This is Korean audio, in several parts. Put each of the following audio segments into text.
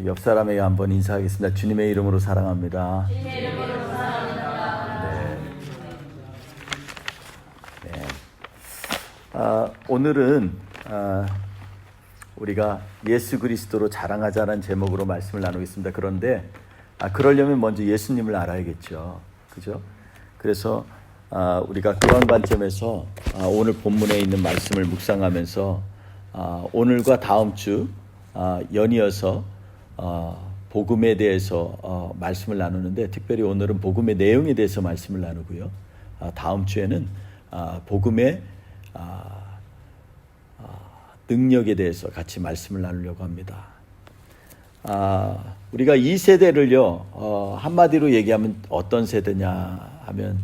옆 사람에게 한번 인사하겠습니다. 주님의 이름으로 사랑합니다. 주님의 이름으로 사랑합니다. 오늘은 우리가 예수 그리스도로 자랑하자는 제목으로 말씀을 나누겠습니다. 그런데 그러려면 먼저 예수님을 알아야겠죠. 그죠? 그래서 우리가 그런 관점에서 오늘 본문에 있는 말씀을 묵상하면서 오늘과 다음 주 연이어서 복음에 대해서 말씀을 나누는데, 특별히 오늘은 복음의 내용에 대해서 말씀을 나누고요. 다음 주에는 복음의 능력에 대해서 같이 말씀을 나누려고 합니다. 우리가 이 세대를요, 한마디로 얘기하면 어떤 세대냐 하면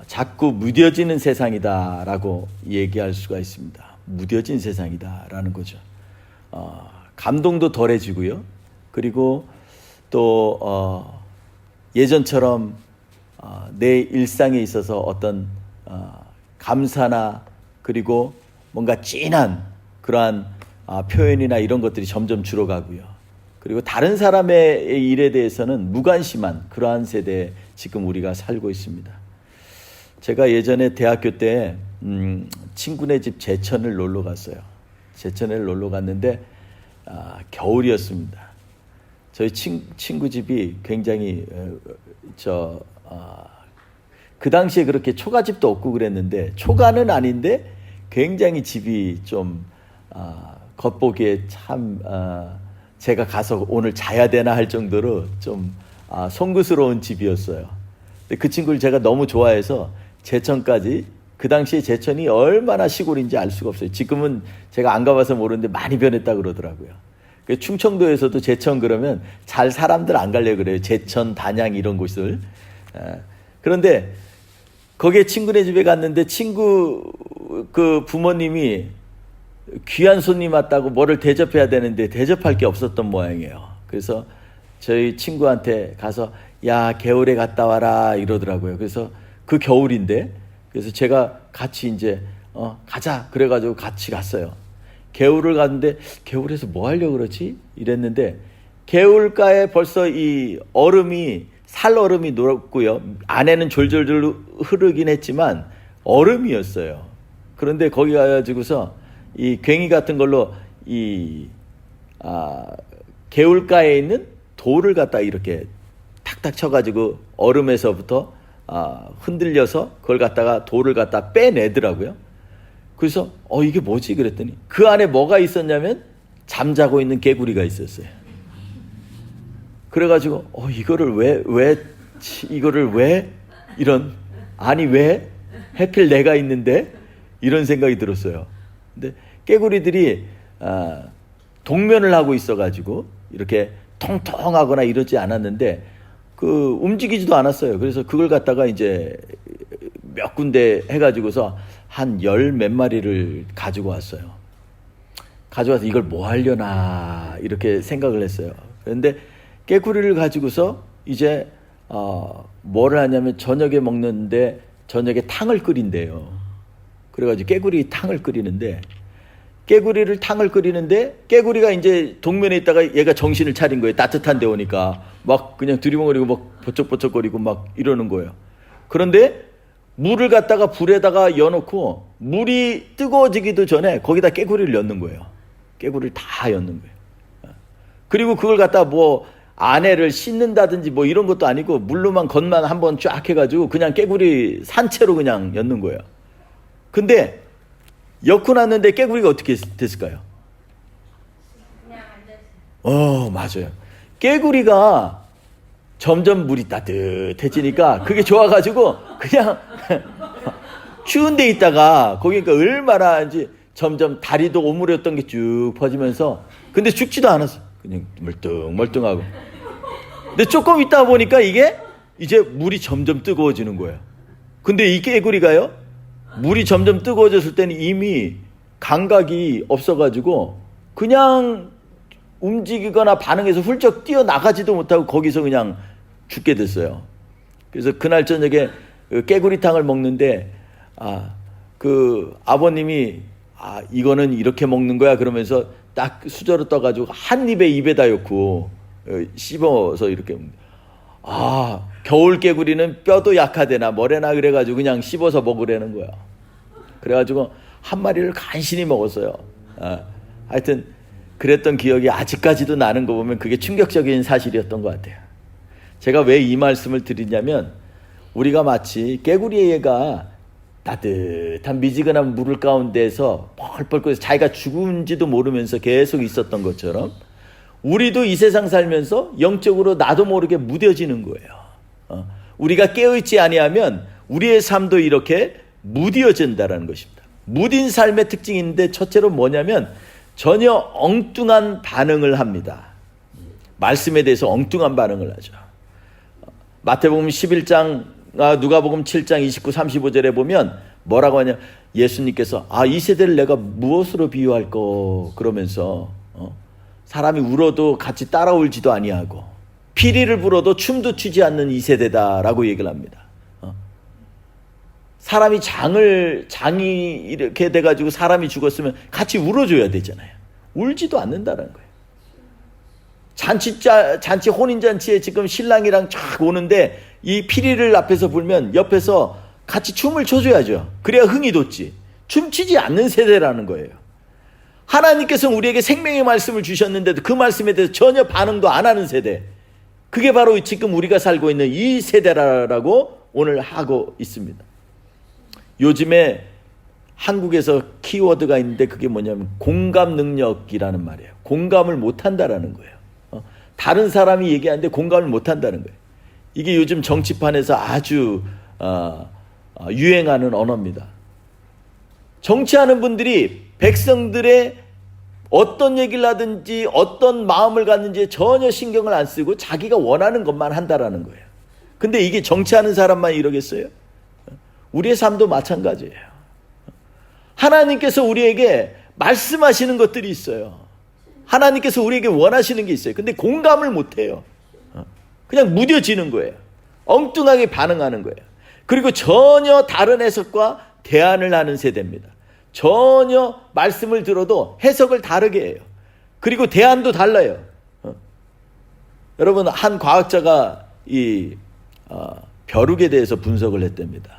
자꾸 무뎌지는 세상이다라고 얘기할 수가 있습니다. 무뎌진 세상이다라는 거죠. 감동도 덜해지고요. 그리고 또 예전처럼 내 일상에 있어서 어떤 감사나 그리고 뭔가 진한 그러한 표현이나 이런 것들이 점점 줄어가고요. 그리고 다른 사람의 일에 대해서는 무관심한 그러한 세대에 지금 우리가 살고 있습니다. 제가 예전에 대학교 때 친구네 집 제천을 놀러 갔어요. 제천에 놀러 갔는데 겨울이었습니다. 저희 친구 집이 굉장히 그 당시에 그렇게 초가집도 없고 그랬는데, 초가는 아닌데 굉장히 집이 좀 겉보기에 참 제가 가서 오늘 자야 되나 할 정도로 좀 송구스러운 집이었어요. 근데 그 친구를 제가 너무 좋아해서 제천까지, 그 당시에 제천이 얼마나 시골인지 알 수가 없어요. 지금은 제가 안 가봐서 모르는데 많이 변했다 그러더라고요. 충청도에서도 제천 그러면 잘 사람들 안 가려고 그래요. 제천, 단양 이런 곳을. 그런데 거기에 친구네 집에 갔는데 친구 그 부모님이 귀한 손님 왔다고 뭐를 대접해야 되는데 대접할 게 없었던 모양이에요. 그래서 저희 친구한테 가서 야, 겨울에 갔다 와라 이러더라고요. 그래서 그 겨울인데, 그래서 제가 같이 이제 가자 그래가지고 같이 갔어요. 개울을 갔는데 개울에서 뭐 하려고 그러지? 이랬는데 개울가에 벌써 이 얼음이, 살얼음이 녹았고요. 안에는 졸졸졸 흐르긴 했지만 얼음이었어요. 그런데 거기 가가지고서 이 괭이 같은 걸로 이 개울가에 있는 돌을 갖다 이렇게 탁탁 쳐가지고 얼음에서부터 흔들려서 그걸 갖다가 돌을 갖다 빼내더라고요. 그래서 이게 뭐지? 그랬더니 그 안에 뭐가 있었냐면 잠자고 있는 개구리가 있었어요. 그래가지고 이거를 왜 이런, 아니 왜 하필 내가 있는데, 이런 생각이 들었어요. 근데 깨구리들이 동면을 하고 있어가지고 이렇게 통통하거나 이러지 않았는데 움직이지도 않았어요. 그래서 그걸 갖다가 이제 몇 군데 해가지고서 한 열 몇 마리를 가지고 왔어요. 가져와서 이걸 뭐 하려나 이렇게 생각을 했어요. 그런데 깨구리를 가지고서 이제 뭐를 하냐면 저녁에 먹는데, 저녁에 탕을 끓인대요. 그래가지고 깨구리 탕을 끓이는데, 탕을 끓이는데 깨구리가 이제 동면에 있다가 얘가 정신을 차린 거예요. 따뜻한 데 오니까 막 그냥 두리뭉거리고 막 버쩍버쩍거리고 막 이러는 거예요. 그런데 물을 갖다가 불에다가 여놓고 물이 뜨거워지기도 전에 거기다 깨구리를 넣는 거예요. 깨구리를 다 넣는 거예요. 그리고 그걸 갖다 뭐 안에를 씻는다든지 뭐 이런 것도 아니고 물로만 겉만 한번 쫙 해가지고 그냥 깨구리 산채로 그냥 넣는 거예요. 근데 엮고 났는데 깨구리가 어떻게 됐을까요? 그냥 앉아있어요. 맞아요. 깨구리가 점점 물이 따뜻해지니까 그게 좋아가지고 그냥 추운 데 있다가 거기니까 얼마나 이제 점점 다리도 오므렸던 게 쭉 퍼지면서, 근데 죽지도 않았어. 그냥 멀뚱멀뚱하고. 근데 조금 있다 보니까 이게 이제 물이 점점 뜨거워지는 거예요. 근데 이 깨구리가요, 물이 점점 뜨거워졌을 때는 이미 감각이 없어가지고 그냥 움직이거나 반응해서 훌쩍 뛰어나가지도 못하고 거기서 그냥 죽게 됐어요. 그래서 그날 저녁에 깨구리탕을 먹는데 그 아버님이 이거는 이렇게 먹는 거야 그러면서 딱 수저로 떠가지고 한 입에 입에다 넣고 씹어서 이렇게 겨울 개구리는 뼈도 약하대나 뭐래나 그래가지고 그냥 씹어서 먹으라는 거야. 그래가지고 한 마리를 간신히 먹었어요. 하여튼 그랬던 기억이 아직까지도 나는 거 보면 그게 충격적인 사실이었던 것 같아요. 제가 왜 이 말씀을 드리냐면 우리가 마치 개구리 애가 따뜻한 미지근한 물을 가운데서 펄펄 끓여서 자기가 죽은지도 모르면서 계속 있었던 것처럼 우리도 이 세상 살면서 영적으로 나도 모르게 무뎌지는 거예요. 우리가 깨어있지 아니하면 우리의 삶도 이렇게 무뎌진다는 것입니다. 무딘 삶의 특징이 있는데 첫째로 뭐냐면 전혀 엉뚱한 반응을 합니다. 말씀에 대해서 엉뚱한 반응을 하죠. 마태복음 11장, 누가복음 7장 29, 35절에 보면 뭐라고 하냐, 예수님께서 이 세대를 내가 무엇으로 비유할까 그러면서 사람이 울어도 같이 따라 울지도 아니하고 피리를 불어도 춤도 추지 않는 이 세대다라고 얘기를 합니다. 사람이 장이 이렇게 돼가지고 사람이 죽었으면 같이 울어줘야 되잖아요. 울지도 않는다는 거예요. 잔치 혼인잔치에 지금 신랑이랑 쫙 오는데 이 피리를 앞에서 불면 옆에서 같이 춤을 춰줘야죠. 그래야 흥이 돋지. 춤추지 않는 세대라는 거예요. 하나님께서 우리에게 생명의 말씀을 주셨는데도 그 말씀에 대해서 전혀 반응도 안 하는 세대. 그게 바로 지금 우리가 살고 있는 이 세대라고 오늘 하고 있습니다. 요즘에 한국에서 키워드가 있는데 그게 뭐냐면 공감 능력이라는 말이에요. 공감을 못한다라는 거예요. 다른 사람이 얘기하는데 공감을 못한다는 거예요. 이게 요즘 정치판에서 아주 유행하는 언어입니다. 정치하는 분들이 백성들의 어떤 얘기를 하든지 어떤 마음을 갖는지 전혀 신경을 안 쓰고 자기가 원하는 것만 한다라는 거예요. 근데 이게 정치하는 사람만 이러겠어요? 우리의 삶도 마찬가지예요. 하나님께서 우리에게 말씀하시는 것들이 있어요. 하나님께서 우리에게 원하시는 게 있어요. 근데 공감을 못해요. 그냥 무뎌지는 거예요. 엉뚱하게 반응하는 거예요. 그리고 전혀 다른 해석과 대안을 하는 세대입니다. 전혀 말씀을 들어도 해석을 다르게 해요. 그리고 대안도 달라요. 여러분, 한 과학자가 이 벼룩에 대해서 분석을 했답니다.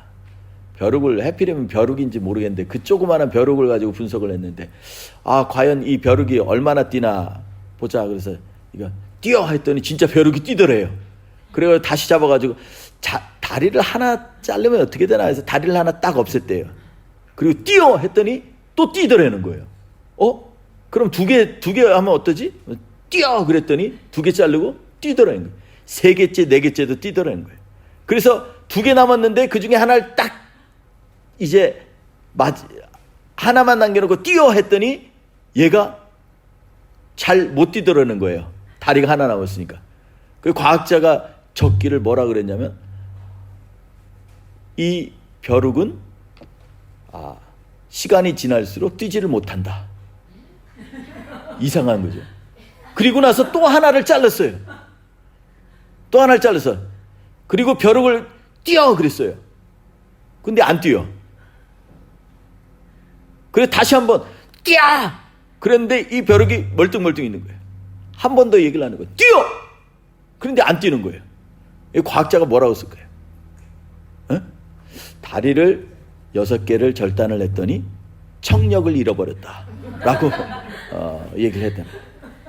벼룩을 해피려면 벼룩인지 모르겠는데 그 조그마한 벼룩을 가지고 분석을 했는데 과연 이 벼룩이 얼마나 뛰나 보자. 그래서 이거 뛰어 했더니 진짜 벼룩이 뛰더래요. 그래서 다시 잡아가지고 다리를 하나 자르면 어떻게 되나 해서 다리를 하나 딱 없앴대요. 그리고 뛰어 했더니 또 뛰더라는 거예요. 그럼 두 개 하면 어떠지? 뛰어 그랬더니 2개 자르고 뛰더라는 거예요. 3개째 4개째도 뛰더라는 거예요. 그래서 2개 남았는데 그 중에 하나를 딱 이제 하나만 남겨놓고 뛰어 했더니 얘가 잘 못 뛰더라는 거예요. 다리가 하나 남았으니까. 그 과학자가 적기를 뭐라 그랬냐면 이 벼룩은 시간이 지날수록 뛰지를 못한다. 이상한 거죠. 그리고 나서 또 하나를 잘랐어요. 또 하나를 잘랐어. 그리고 벼룩을 뛰어 그랬어요. 근데 안 뛰어. 그래서 다시 한번 뛰어! 그런데 이 벼룩이 멀뚱멀뚱 있는 거예요. 한 번 더 얘기를 하는 거예요. 뛰어! 그런데 안 뛰는 거예요. 이 과학자가 뭐라고 쓸까요? 다리를 6개를 절단을 했더니 청력을 잃어버렸다 라고 얘기를 했다.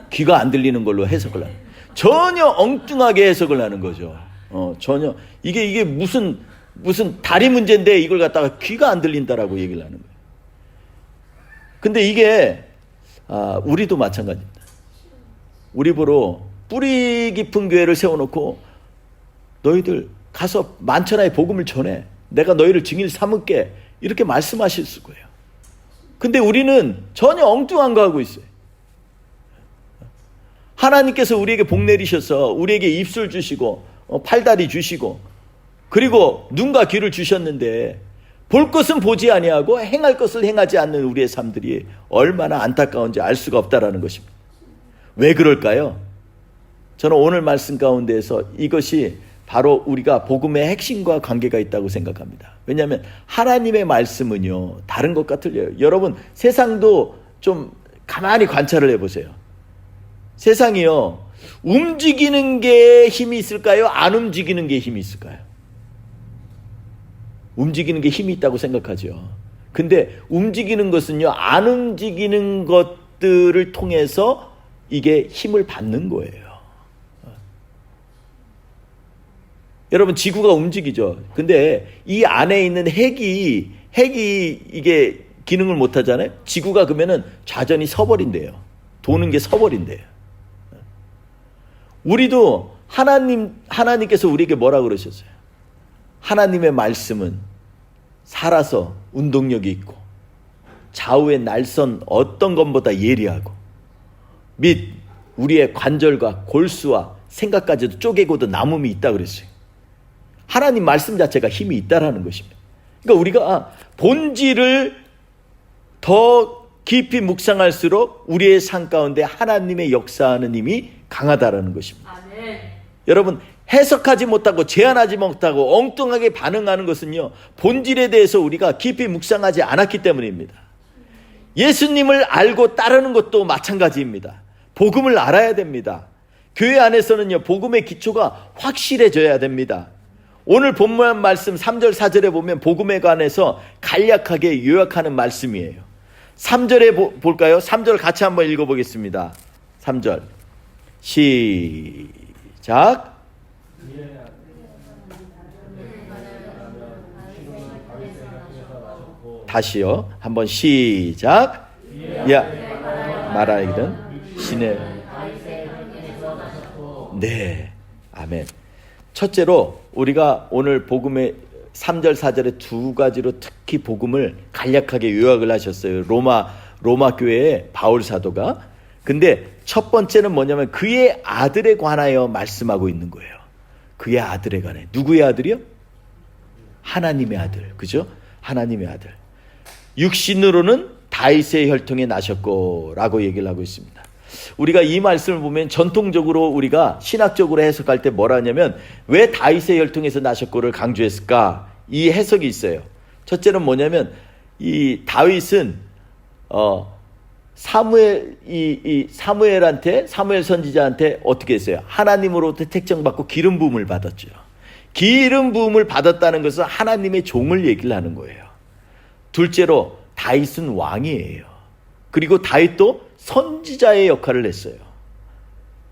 귀가 안 들리는 걸로 해석을 하는, 전혀 엉뚱하게 해석을 하는 거죠. 전혀 이게 무슨 다리 문제인데 이걸 갖다가 귀가 안 들린다라고 얘기를 하는 거예요. 근데 이게 우리도 마찬가지입니다. 우리 보러 뿌리 깊은 교회를 세워놓고 너희들 가서 만천하에 복음을 전해, 내가 너희를 증인 삼을게, 이렇게 말씀하실 거예요. 근데 우리는 전혀 엉뚱한 거 하고 있어요. 하나님께서 우리에게 복 내리셔서 우리에게 입술 주시고 팔다리 주시고 그리고 눈과 귀를 주셨는데 볼 것은 보지 아니하고 행할 것을 행하지 않는 우리의 삶들이 얼마나 안타까운지 알 수가 없다라는 것입니다. 왜 그럴까요? 저는 오늘 말씀 가운데에서 이것이 바로 우리가 복음의 핵심과 관계가 있다고 생각합니다. 왜냐하면 하나님의 말씀은요, 다른 것과 틀려요. 여러분, 세상도 좀 가만히 관찰을 해보세요. 세상이요, 움직이는 게 힘이 있을까요? 안 움직이는 게 힘이 있을까요? 움직이는 게 힘이 있다고 생각하죠. 근데 움직이는 것은요, 안 움직이는 것들을 통해서 이게 힘을 받는 거예요. 여러분, 지구가 움직이죠. 근데 이 안에 있는 핵이 이게 기능을 못 하잖아요. 지구가 그러면은 좌전이 서버린대요. 도는 게 서버린대요. 우리도 하나님께서 우리에게 뭐라 그러셨어요? 하나님의 말씀은 살아서 운동력이 있고 좌우의 날선 어떤 것보다 예리하고 및 우리의 관절과 골수와 생각까지도 쪼개고도 남음이 있다 그랬어요. 하나님 말씀 자체가 힘이 있다라는 것입니다. 그러니까 우리가 본질을 더 깊이 묵상할수록 우리의 삶 가운데 하나님의 역사하는 힘이 강하다라는 것입니다. 아멘. 여러분, 해석하지 못하고 제한하지 못하고 엉뚱하게 반응하는 것은요, 본질에 대해서 우리가 깊이 묵상하지 않았기 때문입니다. 예수님을 알고 따르는 것도 마찬가지입니다. 복음을 알아야 됩니다. 교회 안에서는요, 복음의 기초가 확실해져야 됩니다. 오늘 본문 말씀 3절 4절에 보면 복음에 관해서 간략하게 요약하는 말씀이에요. 3절에 볼까요? 3절 같이 한번 읽어보겠습니다. 3절 시작. 다시요. 한번 시작. 야, 말하기는 시내. 네, 아멘. 첫째로 우리가 오늘 복음의 3절 4절에 두 가지로 특히 복음을 간략하게 요약을 하셨어요. 로마 교회의 바울 사도가. 근데 첫 번째는 뭐냐면 그의 아들에 관하여 말씀하고 있는 거예요. 그의 아들에 관해. 누구의 아들이요? 하나님의 아들. 그죠? 하나님의 아들. 육신으로는 다윗의 혈통에 나셨고 라고 얘기를 하고 있습니다. 우리가 이 말씀을 보면 전통적으로 우리가 신학적으로 해석할 때 뭐라 하냐면 왜 다윗의 혈통에서 나셨고를 강조했을까? 이 해석이 있어요. 첫째는 뭐냐면 이 다윗은 사무엘 선지자한테 어떻게 했어요? 하나님으로부터 택정받고 기름 부음을 받았죠. 기름 부음을 받았다는 것은 하나님의 종을 얘기를 하는 거예요. 둘째로 다윗은 왕이에요. 그리고 다윗도 선지자의 역할을 했어요.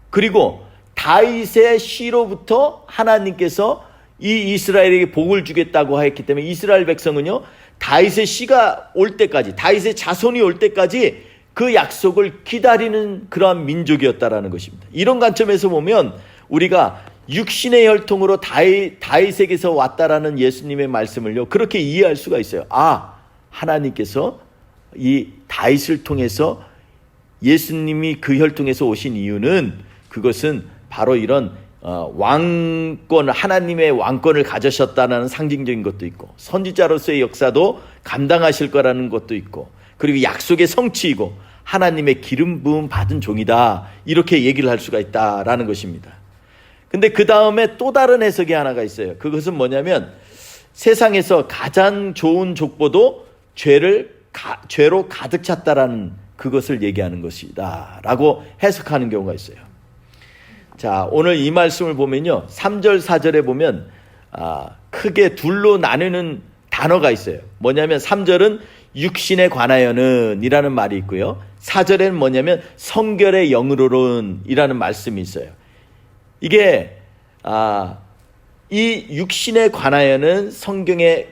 그리고 다윗의 씨로부터 하나님께서 이 이스라엘에게 복을 주겠다고 했기 때문에 이스라엘 백성은요, 다윗의 씨가 올 때까지, 다윗의 자손이 올 때까지 그 약속을 기다리는 그러한 민족이었다라는 것입니다. 이런 관점에서 보면 우리가 육신의 혈통으로 다윗에게서 왔다라는 예수님의 말씀을요, 그렇게 이해할 수가 있어요. 아, 하나님께서 이 다윗을 통해서 예수님이 그 혈통에서 오신 이유는 그것은 바로 이런 왕권, 하나님의 왕권을 가지셨다는 상징적인 것도 있고 선지자로서의 역사도 감당하실 거라는 것도 있고 그리고 약속의 성취이고 하나님의 기름 부음 받은 종이다, 이렇게 얘기를 할 수가 있다라는 것입니다. 근데 그 다음에 또 다른 해석이 하나가 있어요. 그것은 뭐냐면 세상에서 가장 좋은 족보도 죄로 가득 찼다라는 그것을 얘기하는 것이다 라고 해석하는 경우가 있어요. 자, 오늘 이 말씀을 보면요, 3절 4절에 보면 크게 둘로 나누는 단어가 있어요. 뭐냐면 3절은 육신에 관하여는 이라는 말이 있고요, 4절에는 뭐냐면 성결의 영으로는 이라는 말씀이 있어요. 이게 이 육신에 관하여는 성결의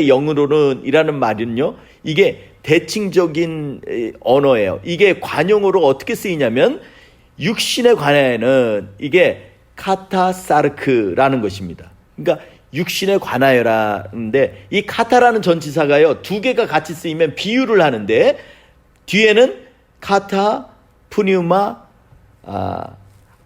영으로는 이라는 말은요, 이게 대칭적인 언어예요. 이게 관용어로 어떻게 쓰이냐면 육신에 관하여는 이게 카타사르크라는 것입니다. 그러니까 육신에 관하여라는데 이 카타라는 전치사가요, 두 개가 같이 쓰이면 비유를 하는데 뒤에는 카타 푸뉴마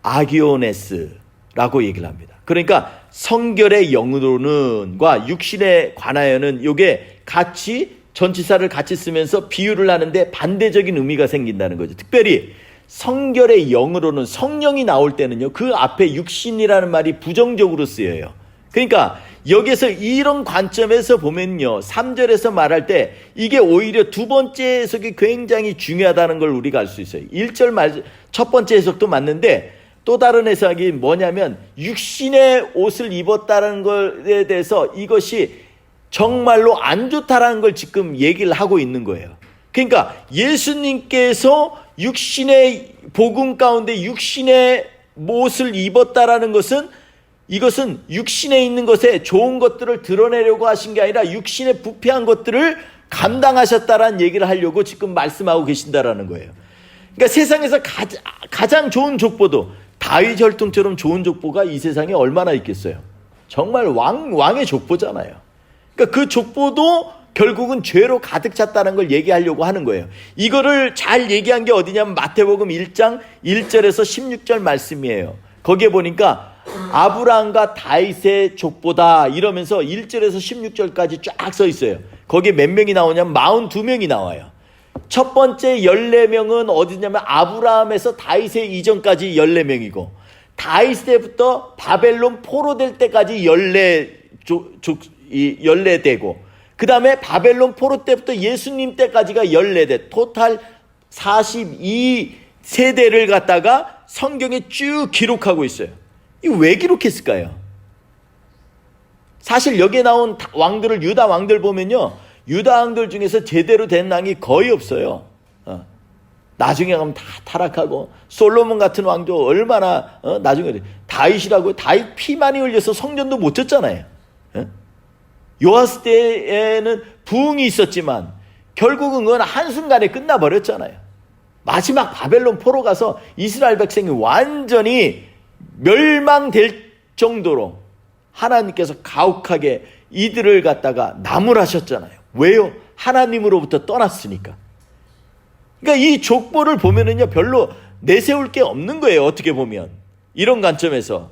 아기오네스라고 얘기를 합니다. 그러니까 성결의 영으로는과 육신에 관하여는 이게 같이 전치사를 같이 쓰면서 비유를 하는데 반대적인 의미가 생긴다는 거죠. 특별히 성결의 영으로는 성령이 나올 때는요, 그 앞에 육신이라는 말이 부정적으로 쓰여요. 그러니까 여기서 이런 관점에서 보면요, 3절에서 말할 때 이게 오히려 두 번째 해석이 굉장히 중요하다는 걸 우리가 알 수 있어요. 1절 말 첫 번째 해석도 맞는데 또 다른 해석이 뭐냐면 육신의 옷을 입었다는 것에 대해서 이것이 정말로 안 좋다라는 걸 지금 얘기를 하고 있는 거예요. 그러니까 예수님께서 육신의 복음 가운데 육신의 옷을 입었다라는 것은, 이것은 육신에 있는 것에 좋은 것들을 드러내려고 하신 게 아니라 육신의 부패한 것들을 감당하셨다라는 얘기를 하려고 지금 말씀하고 계신다라는 거예요. 그러니까 세상에서 가장 좋은 족보도, 다윗 혈통처럼 좋은 족보가 이 세상에 얼마나 있겠어요. 정말 왕의 족보잖아요. 그러니까 그 족보도 결국은 죄로 가득 찼다는 걸 얘기하려고 하는 거예요. 이거를 잘 얘기한 게 어디냐면 마태복음 1장 1절에서 16절 말씀이에요. 거기에 보니까 아브라함과 다윗의 족보다 이러면서 1절에서 16절까지 쫙 써 있어요. 거기에 몇 명이 나오냐면 42명이 나와요. 첫 번째 14명은 어디냐면 아브라함에서 다윗의 이전까지 14명이고, 다윗 때부터 바벨론 포로될 때까지 14대고, 그 다음에 바벨론 포로 때부터 예수님 때까지가 14대, 토탈 42세대를 갖다가 성경에 쭉 기록하고 있어요. 이거 왜 기록했을까요? 사실 여기에 나온 왕들을, 유다 왕들 보면요, 유다 왕들 중에서 제대로 된 왕이 거의 없어요. 나중에 가면 다 타락하고, 솔로몬 같은 왕도 얼마나 나중에, 다윗이라고, 다윗 피만이 흘려서 성전도 못 졌잖아요. 요아스 때에는 부흥이 있었지만 결국은 그건 한순간에 끝나버렸잖아요. 마지막 바벨론 포로 가서 이스라엘 백성이 완전히 멸망될 정도로 하나님께서 가혹하게 이들을 갖다가 나무라셨잖아요. 왜요? 하나님으로부터 떠났으니까. 그러니까 이 족보를 보면은요, 별로 내세울 게 없는 거예요. 어떻게 보면 이런 관점에서.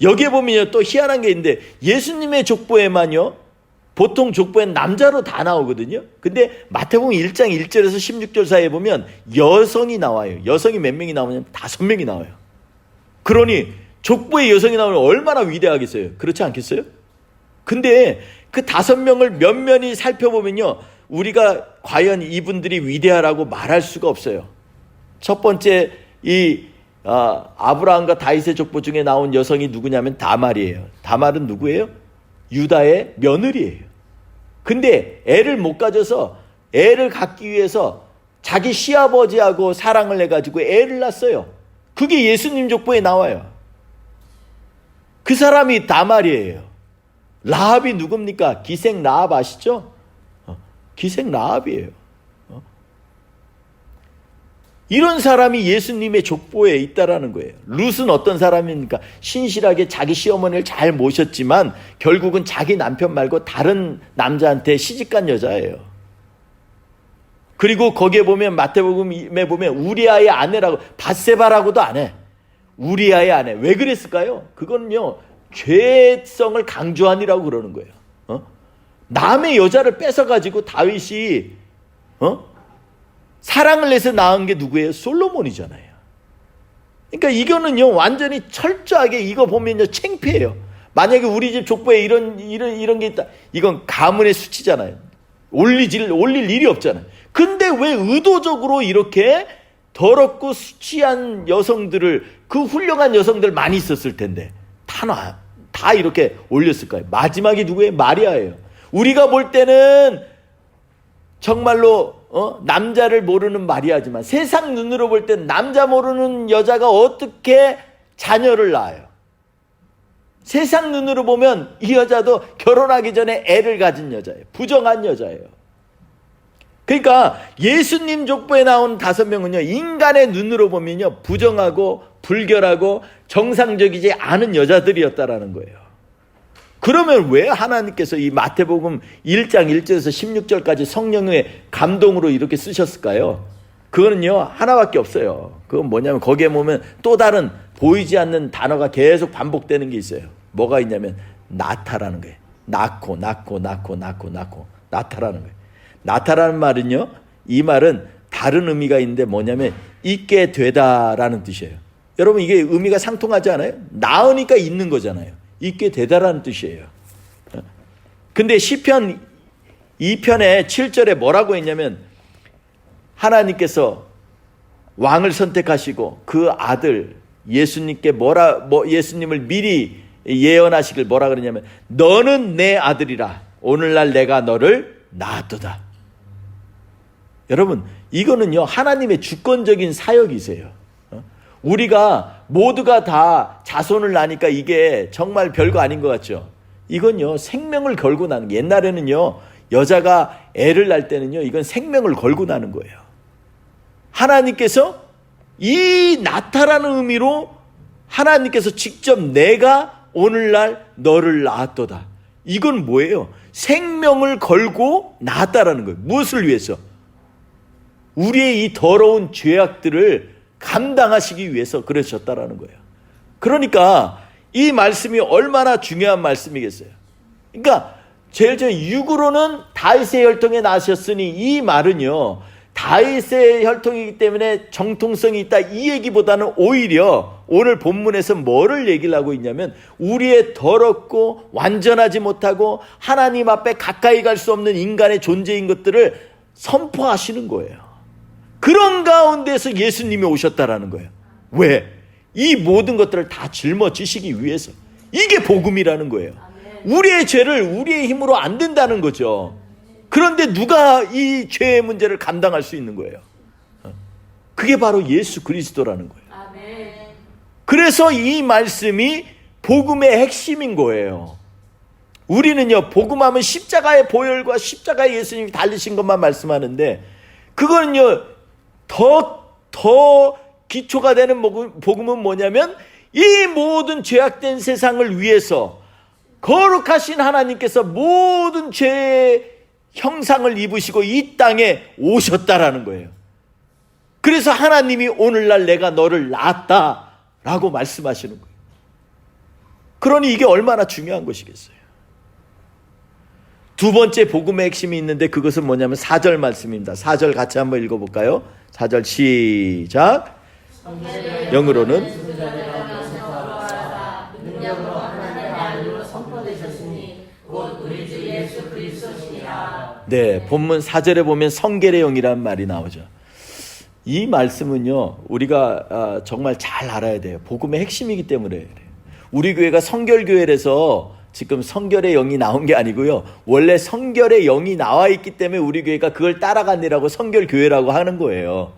여기에 보면요, 또 희한한 게 있는데, 예수님의 족보에만요, 보통 족보엔 남자로 다 나오거든요. 근데 마태복음 1장 1절에서 16절 사이에 보면 여성이 나와요. 여성이 몇 명이 나오냐면 5명이 나와요. 그러니 족보에 여성이 나오면 얼마나 위대하겠어요. 그렇지 않겠어요? 근데 그 5명을 면면히 살펴보면요, 우리가 과연 이분들이 위대하라고 말할 수가 없어요. 첫 번째 아브라함과 다윗의 족보 중에 나온 여성이 누구냐면 다말이에요. 다말은 누구예요? 유다의 며느리예요. 근데 애를 못 가져서 애를 갖기 위해서 자기 시아버지하고 사랑을 해가지고 애를 낳았어요. 그게 예수님 족보에 나와요. 그 사람이 다말이에요. 라합이 누굽니까? 기생 라합 아시죠? 기생 라합이에요. 이런 사람이 예수님의 족보에 있다라는 거예요. 룻은 어떤 사람입니까? 신실하게 자기 시어머니를 잘 모셨지만 결국은 자기 남편 말고 다른 남자한테 시집간 여자예요. 그리고 거기에 보면 마태복음에 보면 우리아의 아내라고, 밧세바라고도 안 해. 우리아의 아내. 왜 그랬을까요? 그건요, 죄성을 강조하니라고 그러는 거예요. 남의 여자를 뺏어가지고 다윗이 사랑을 해서 낳은 게 누구예요? 솔로몬이잖아요. 그러니까 이거는요, 완전히 철저하게, 이거 보면요, 창피해요. 만약에 우리 집 족보에 이런 게 있다, 이건 가문의 수치잖아요. 올릴 일이 없잖아요. 근데 왜 의도적으로 이렇게 더럽고 수치한 여성들을, 그 훌륭한 여성들 많이 있었을 텐데 다 이렇게 올렸을까요? 마지막이 누구예요? 마리아예요. 우리가 볼 때는 정말로 남자를 모르는 마리아지만 세상 눈으로 볼 땐 남자 모르는 여자가 어떻게 자녀를 낳아요? 세상 눈으로 보면 이 여자도 결혼하기 전에 애를 가진 여자예요. 부정한 여자예요. 그러니까 예수님 족보에 나온 5명은요, 인간의 눈으로 보면요, 부정하고 불결하고 정상적이지 않은 여자들이었다라는 거예요. 그러면 왜 하나님께서 이 마태복음 1장 1절에서 16절까지 성령의 감동으로 이렇게 쓰셨을까요? 그거는요, 하나밖에 없어요. 그건 뭐냐면 거기에 보면 또 다른 보이지 않는 단어가 계속 반복되는 게 있어요. 뭐가 있냐면 나타라는 거예요. 낳고 나타라는 거예요. 나타라는 말은요, 이 말은 다른 의미가 있는데 뭐냐면 있게 되다라는 뜻이에요. 여러분, 이게 의미가 상통하지 않아요? 낳으니까 있는 거잖아요. 있게 되다라는 뜻이에요. 근데 시편 2편의 7절에 뭐라고 했냐면 하나님께서 왕을 선택하시고 그 아들 예수님께 예수님을 미리 예언하시길 뭐라 그러냐면 너는 내 아들이라 오늘날 내가 너를 낳았도다. 여러분 이거는요 하나님의 주권적인 사역이세요. 우리가 모두가 다 자손을 낳으니까 이게 정말 별거 아닌 것 같죠. 이건요 생명을 걸고 나는 게, 옛날에는요 여자가 애를 낳을 때는요 이건 생명을 걸고 나는 거예요. 하나님께서 이 낳다라는 의미로 하나님께서 직접 내가 오늘날 너를 낳았도다. 이건 뭐예요? 생명을 걸고 낳았다라는 거예요. 무엇을 위해서? 우리의 이 더러운 죄악들을 감당하시기 위해서 그러셨다라는 거예요. 그러니까 이 말씀이 얼마나 중요한 말씀이겠어요. 그러니까 제일 전 육으로는 다윗의 혈통에 나셨으니 이 말은요 다윗의 혈통이기 때문에 정통성이 있다 이 얘기보다는 오히려 오늘 본문에서 뭐를 얘기를 하고 있냐면 우리의 더럽고 완전하지 못하고 하나님 앞에 가까이 갈 수 없는 인간의 존재인 것들을 선포하시는 거예요. 그런 가운데서 예수님이 오셨다라는 거예요. 왜? 이 모든 것들을 다 짊어지시기 위해서. 이게 복음이라는 거예요. 우리의 죄를 우리의 힘으로 안 된다는 거죠. 그런데 누가 이 죄의 문제를 감당할 수 있는 거예요? 그게 바로 예수 그리스도라는 거예요. 그래서 이 말씀이 복음의 핵심인 거예요. 우리는요 복음하면 십자가의 보혈과 십자가의 예수님이 달리신 것만 말씀하는데 그거는요 더 기초가 되는 복음은 뭐냐면 이 모든 죄악된 세상을 위해서 거룩하신 하나님께서 모든 죄의 형상을 입으시고 이 땅에 오셨다라는 거예요. 그래서 하나님이 오늘날 내가 너를 낳았다라고 말씀하시는 거예요. 그러니 이게 얼마나 중요한 것이겠어요. 두 번째 복음의 핵심이 있는데 그것은 뭐냐면 4절 말씀입니다. 4절 같이 한번 읽어볼까요? 4절 시작. 영으로는 네, 본문 4절에 보면 성결의 영이라는 말이 나오죠. 이 말씀은요 우리가 정말 잘 알아야 돼요. 복음의 핵심이기 때문에 그래요. 우리 교회가 성결교회라서 지금 성결의 영이 나온 게 아니고요 원래 성결의 영이 나와 있기 때문에 우리 교회가 그걸 따라가느라고 성결교회라고 하는 거예요.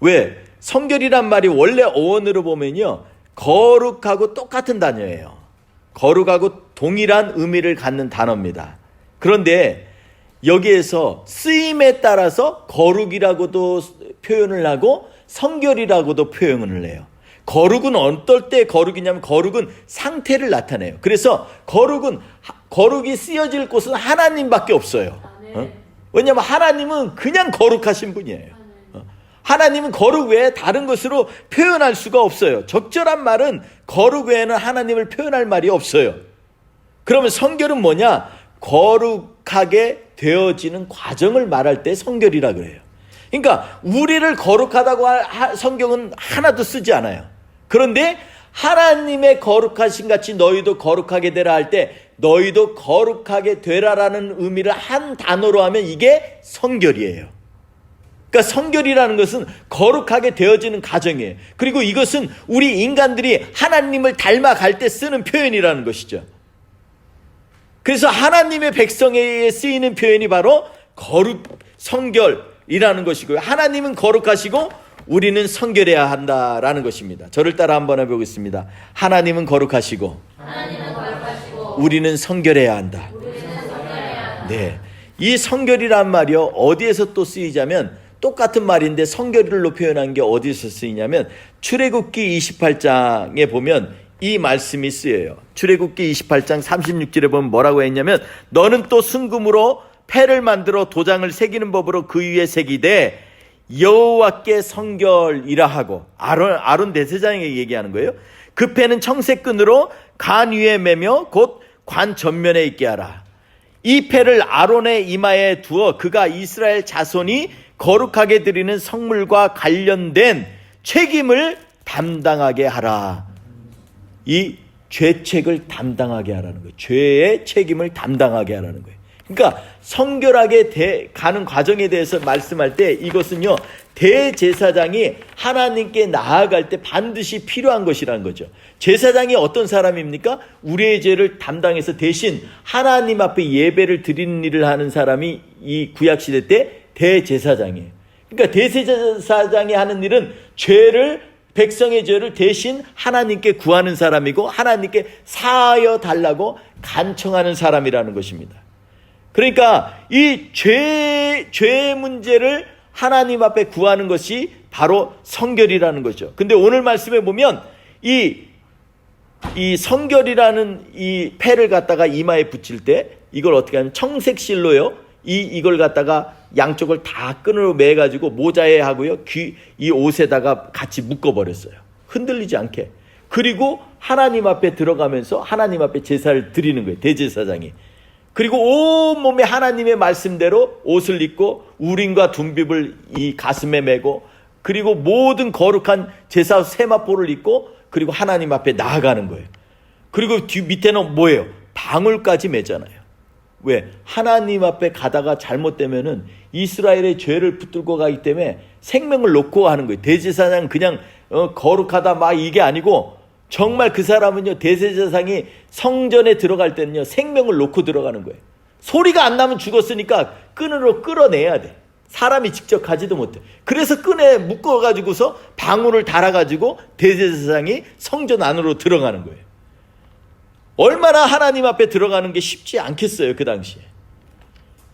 왜? 성결이란 말이 원래 어원으로 보면요 거룩하고 똑같은 단어예요. 거룩하고 동일한 의미를 갖는 단어입니다. 그런데 여기에서 쓰임에 따라서 거룩이라고도 표현을 하고 성결이라고도 표현을 해요. 거룩은 어떨 때 거룩이냐면 거룩은 상태를 나타내요. 그래서 거룩이 쓰여질 곳은 하나님밖에 없어요. 왜냐하면 하나님은 그냥 거룩하신 분이에요. 하나님은 거룩 외에 다른 것으로 표현할 수가 없어요. 적절한 말은 거룩 외에는 하나님을 표현할 말이 없어요. 그러면 성결은 뭐냐? 거룩하게 되어지는 과정을 말할 때 성결이라 그래요. 그러니까 우리를 거룩하다고 성경은 하나도 쓰지 않아요. 그런데 하나님의 거룩하신 같이 너희도 거룩하게 되라 할 때 너희도 거룩하게 되라라는 의미를 한 단어로 하면 이게 성결이에요. 그러니까 성결이라는 것은 거룩하게 되어지는 과정이에요. 그리고 이것은 우리 인간들이 하나님을 닮아갈 때 쓰는 표현이라는 것이죠. 그래서 하나님의 백성에게 쓰이는 표현이 바로 거룩, 성결이라는 것이고요. 하나님은 거룩하시고 우리는 성결해야 한다라는 것입니다. 저를 따라 한번 해보겠습니다. 하나님은 거룩하시고, 우리는 성결해야 한다. 네, 이 성결이란 말이요 어디에서 또 쓰이자면 똑같은 말인데 성결로 표현한 게 어디서 쓰이냐면 출애굽기 28장에 보면 이 말씀이 쓰여요. 출애굽기 28장 36절에 보면 뭐라고 했냐면 너는 또 순금으로 패를 만들어 도장을 새기는 법으로 그 위에 새기되 여호와께 성결이라 하고 아론 대제사장에게 얘기하는 거예요. 그 패는 청색끈으로 관 위에 매며 곧 관 전면에 있게 하라. 이 패를 아론의 이마에 두어 그가 이스라엘 자손이 거룩하게 드리는 성물과 관련된 책임을 담당하게 하라. 이 죄책을 담당하게 하라는 거예요. 죄의 책임을 담당하게 하라는 거예요. 그러니까 성결하게 가는 과정에 대해서 말씀할 때 이것은요, 대제사장이 하나님께 나아갈 때 반드시 필요한 것이라는 거죠. 제사장이 어떤 사람입니까? 우리의 죄를 담당해서 대신 하나님 앞에 예배를 드리는 일을 하는 사람이 이 구약시대 때 대제사장이에요. 그러니까 대제사장이 하는 일은 백성의 죄를 대신 하나님께 구하는 사람이고 하나님께 사하여 달라고 간청하는 사람이라는 것입니다. 그러니까 이 죄의 문제를 하나님 앞에 구하는 것이 바로 성결이라는 거죠. 근데 오늘 말씀에 보면 이 성결이라는 이 패를 갖다가 이마에 붙일 때 이걸 어떻게 하면 청색실로요, 이걸 갖다가 양쪽을 다 끈으로 매가지고 모자에 하고요, 이 옷에다가 같이 묶어버렸어요. 흔들리지 않게. 그리고 하나님 앞에 들어가면서 하나님 앞에 제사를 드리는 거예요, 대제사장이. 그리고 온몸에 하나님의 말씀대로 옷을 입고 우림과 둠빛을 이 가슴에 메고, 그리고 모든 거룩한 제사 세마포를 입고, 그리고 하나님 앞에 나아가는 거예요. 그리고 밑에는 뭐예요? 방울까지 매잖아요. 왜? 하나님 앞에 가다가 잘못되면은 이스라엘의 죄를 붙들고 가기 때문에 생명을 놓고 하는 거예요. 대제사장은 그냥 거룩하다 막 이게 아니고, 정말 그 사람은요, 대제사장이 성전에 들어갈 때는요, 생명을 놓고 들어가는 거예요. 소리가 안 나면 죽었으니까 끈으로 끌어내야 돼. 사람이 직접 가지도 못해. 그래서 끈에 묶어가지고서 방울을 달아가지고 대제사장이 성전 안으로 들어가는 거예요. 얼마나 하나님 앞에 들어가는 게 쉽지 않겠어요, 그 당시에.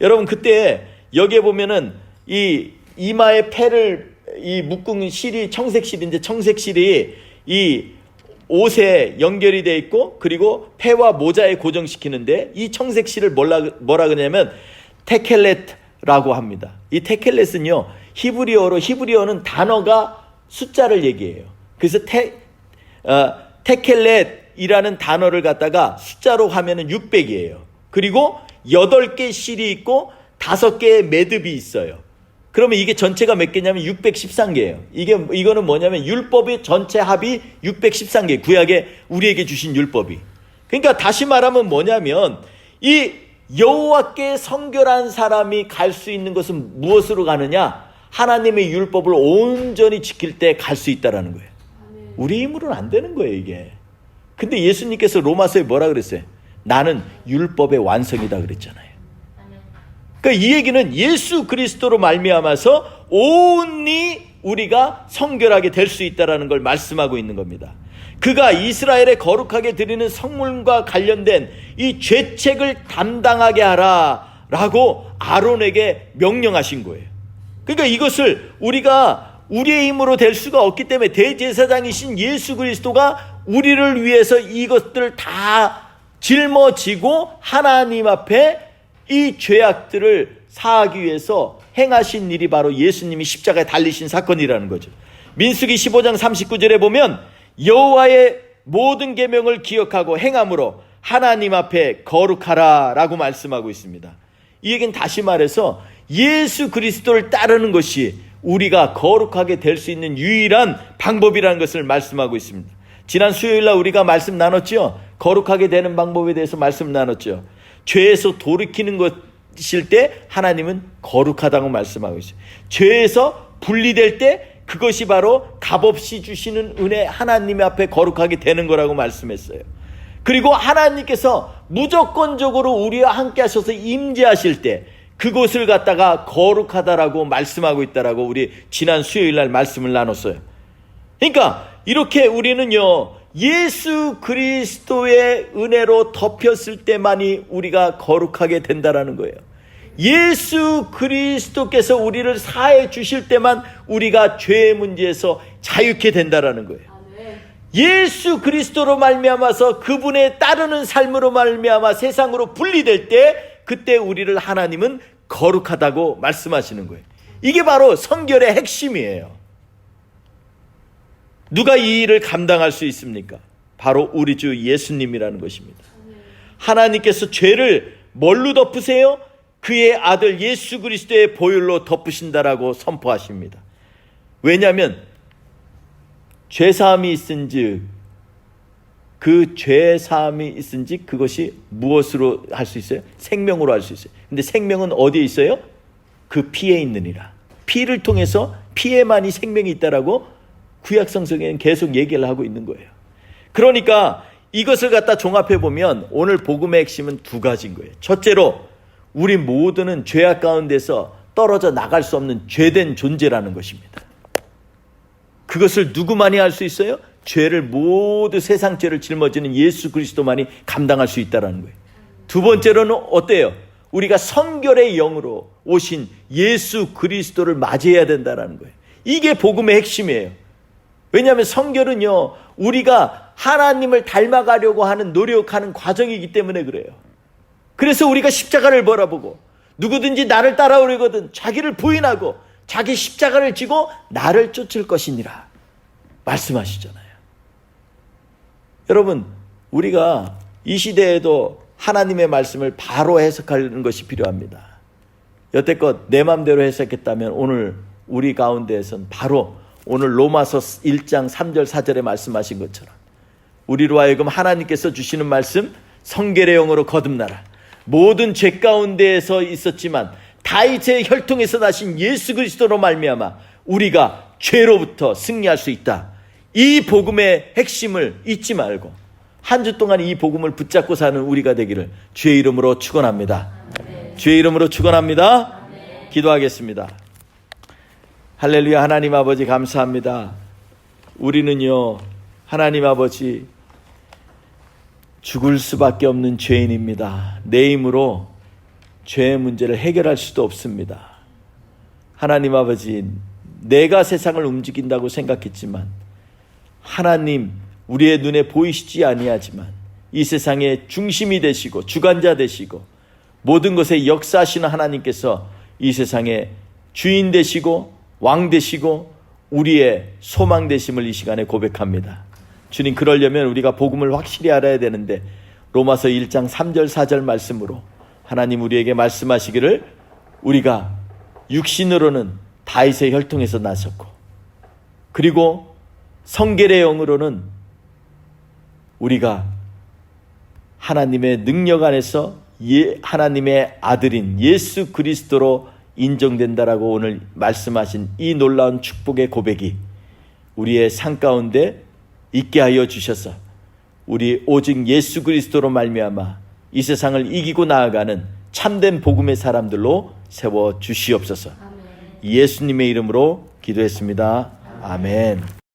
여러분, 그때 여기에 보면은 이 이마에 패를 이 묶은 실이 청색실인데, 청색실이 이 옷에 연결이 되어 있고, 그리고 패와 모자에 고정시키는데, 이 청색실을 뭐라 그러냐면 테켈렛라고 합니다. 이 테켈렛은요, 히브리어는 단어가 숫자를 얘기해요. 그래서 테켈렛이라는 단어를 갖다가 숫자로 하면은 600이에요. 그리고 8개 실이 있고 5개의 매듭이 있어요. 그러면 이게 전체가 몇 개냐면 613개예요. 이거는 뭐냐면 율법의 전체 합이 613개, 구약에 우리에게 주신 율법이. 그러니까 다시 말하면 뭐냐면, 이 여호와께 성결한 사람이 갈 수 있는 것은 무엇으로 가느냐? 하나님의 율법을 온전히 지킬 때 갈 수 있다라는 거예요. 우리 힘으로는 안 되는 거예요, 이게. 근데 예수님께서 로마서에 뭐라 그랬어요? 나는 율법의 완성이다 그랬잖아요. 그러니까 이 얘기는 예수 그리스도로 말미암아서 온전히 우리가 성결하게 될 수 있다는 걸 말씀하고 있는 겁니다. 그가 이스라엘에 거룩하게 드리는 성물과 관련된 이 죄책을 담당하게 하라라고 아론에게 명령하신 거예요. 그러니까 이것을 우리가 우리의 힘으로 될 수가 없기 때문에 대제사장이신 예수 그리스도가 우리를 위해서 이것들을 다 짊어지고 하나님 앞에 이 죄악들을 사하기 위해서 행하신 일이 바로 예수님이 십자가에 달리신 사건이라는 거죠. 민수기 15장 39절에 보면 여호와의 모든 계명을 기억하고 행함으로 하나님 앞에 거룩하라 라고 말씀하고 있습니다. 이 얘기는 다시 말해서 예수 그리스도를 따르는 것이 우리가 거룩하게 될 수 있는 유일한 방법이라는 것을 말씀하고 있습니다. 지난 수요일날 우리가 말씀 나눴죠. 거룩하게 되는 방법에 대해서 말씀 나눴죠. 죄에서 돌이키는 것일 때 하나님은 거룩하다고 말씀하고 있어요. 죄에서 분리될 때 그것이 바로 값없이 주시는 은혜, 하나님 앞에 거룩하게 되는 거라고 말씀했어요. 그리고 하나님께서 무조건적으로 우리와 함께 하셔서 임재하실 때 그곳을 갖다가 거룩하다라고 말씀하고 있다라고 우리 지난 수요일날 말씀을 나눴어요. 그러니까 이렇게 우리는요, 예수 그리스도의 은혜로 덮였을 때만이 우리가 거룩하게 된다라는 거예요. 예수 그리스도께서 우리를 사해 주실 때만 우리가 죄의 문제에서 자유케 된다라는 거예요. 예수 그리스도로 말미암아서 그분의 따르는 삶으로 말미암아 세상으로 분리될 때 그때 우리를 하나님은 거룩하다고 말씀하시는 거예요. 이게 바로 성결의 핵심이에요. 누가 이 일을 감당할 수 있습니까? 바로 우리 주 예수님이라는 것입니다. 하나님께서 죄를 뭘로 덮으세요? 그의 아들 예수 그리스도의 보혈로 덮으신다라고 선포하십니다. 왜냐하면 죄사함이 있은즉 그 죄 사함이 있은지 그것이 무엇으로 할 수 있어요? 생명으로 할 수 있어요. 근데 생명은 어디에 있어요? 그 피에 있느니라. 피를 통해서 피에만이 생명이 있다라고 구약 성경에는 계속 얘기를 하고 있는 거예요. 그러니까 이것을 갖다 종합해 보면 오늘 복음의 핵심은 두 가지인 거예요. 첫째로 우리 모두는 죄악 가운데서 떨어져 나갈 수 없는 죄된 존재라는 것입니다. 그것을 누구만이 할 수 있어요? 죄를 모두 세상 죄를 짊어지는 예수 그리스도만이 감당할 수 있다는 거예요. 두 번째로는 어때요? 우리가 성결의 영으로 오신 예수 그리스도를 맞이해야 된다는 거예요. 이게 복음의 핵심이에요. 왜냐하면 성결은요, 우리가 하나님을 닮아가려고 하는 노력하는 과정이기 때문에 그래요. 그래서 우리가 십자가를 바라보고 누구든지 나를 따라오려거든 자기를 부인하고 자기 십자가를 지고 나를 쫓을 것이니라 말씀하시잖아요. 여러분, 우리가 이 시대에도 하나님의 말씀을 바로 해석하는 것이 필요합니다. 여태껏 내 마음대로 해석했다면 오늘 우리 가운데에선 바로 오늘 로마서 1장 3절 4절에 말씀하신 것처럼 우리로 하여금 하나님께서 주시는 말씀 성결의 영으로 거듭나라. 모든 죄 가운데에서 있었지만 다윗의 혈통에서 나신 예수 그리스도로 말미암아 우리가 죄로부터 승리할 수 있다. 이 복음의 핵심을 잊지 말고 한 주 동안 이 복음을 붙잡고 사는 우리가 되기를 주의 이름으로 축원합니다. 주의 이름으로 축원합니다. 기도하겠습니다. 할렐루야. 하나님 아버지 감사합니다. 우리는요, 하나님 아버지 죽을 수밖에 없는 죄인입니다. 내 힘으로 죄의 문제를 해결할 수도 없습니다. 하나님 아버지, 내가 세상을 움직인다고 생각했지만 하나님 우리의 눈에 보이시지 아니하지만 이 세상의 중심이 되시고 주관자 되시고 모든 것에 역사하시는 하나님께서 이 세상의 주인 되시고 왕 되시고 우리의 소망 되심을 이 시간에 고백합니다. 주님, 그러려면 우리가 복음을 확실히 알아야 되는데 로마서 1장 3절 4절 말씀으로 하나님 우리에게 말씀하시기를 우리가 육신으로는 다윗의 혈통에서 나셨고 그리고 성결의 영으로는 우리가 하나님의 능력 안에서 하나님의 아들인 예수 그리스도로 인정된다라고 오늘 말씀하신 이 놀라운 축복의 고백이 우리의 삶 가운데 있게 하여 주셔서 우리 오직 예수 그리스도로 말미암아 이 세상을 이기고 나아가는 참된 복음의 사람들로 세워 주시옵소서. 예수님의 이름으로 기도했습니다. 아멘.